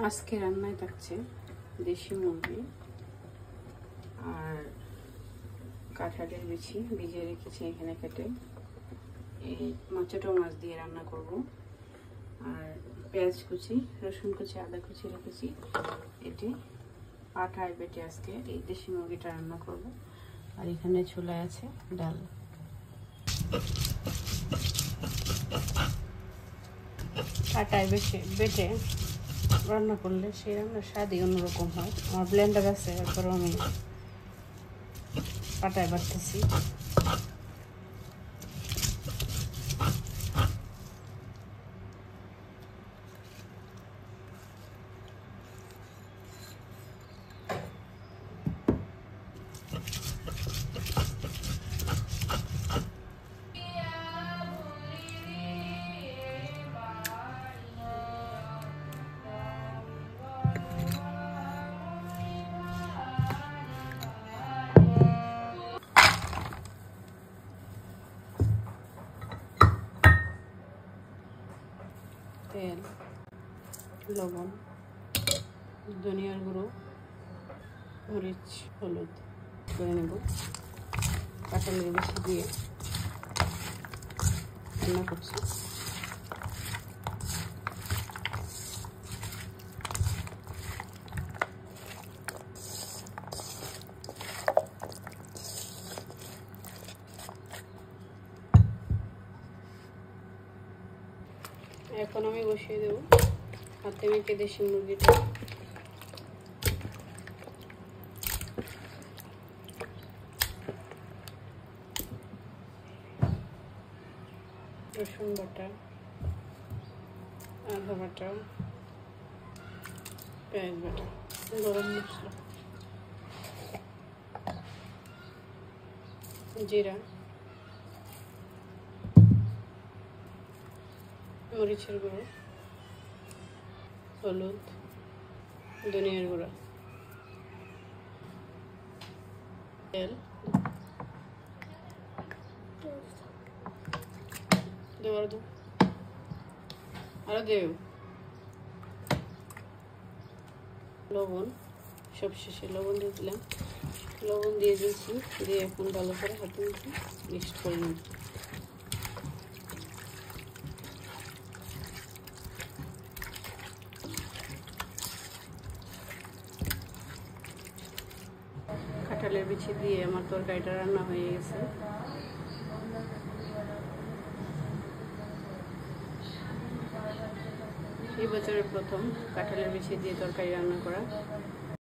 আজকে রান্নায় থাকছে দেশি মুরগি আর কাঁঠালের বিচি ভিজিয়ে রেখেছি এখানে কেটে। এই ছোটো মাছ দিয়ে রান্না করব। আর পেঁয়াজ কুচি, রসুন কুচি, আদা কুচি রেখেছি। এটি পাঠায় বেটে আজকে এই দেশি মুরগিটা রান্না করব। আর এখানে চুলায় আছে ডাল। পাটায় বেটে রান্না করলে সেই রান্নার স্বাদই অন্যরকম হয়। আমার ব্লেন্ডার আছে, এরপরও আমি পাটায় বাটতেছি। তেল, লবণ, ধনিয়ার গুঁড়ো, মরিচ, হলুদ করে নেব। কাঁঠালের বেশি দিয়ে রান্না করছি। এখন আমি বসিয়ে দেব হাতে মেখে দেশি মুরগিটা। রসুন বাটা, আদা বাটা, পেঁয়াজ বাটা, গরম মশলা, জিরা, মরিচের গুঁড়ো, হলুদ, ধনিয়ার গুঁড়ো, তেল, আরো দেব লবণ। সব শেষে লবণ দিয়ে দিলাম। লবণ দিয়ে দিয়েছি, দিয়ে এখন ভালো করে হাতে মুখে মিক্সড করে নেব। কাঁঠালের বিচি দিয়ে আমার তরকারিটা রান্না হয়ে গেছে। এই বছরের প্রথম কাঁঠালের বিচি দিয়ে তরকারি রান্না করা।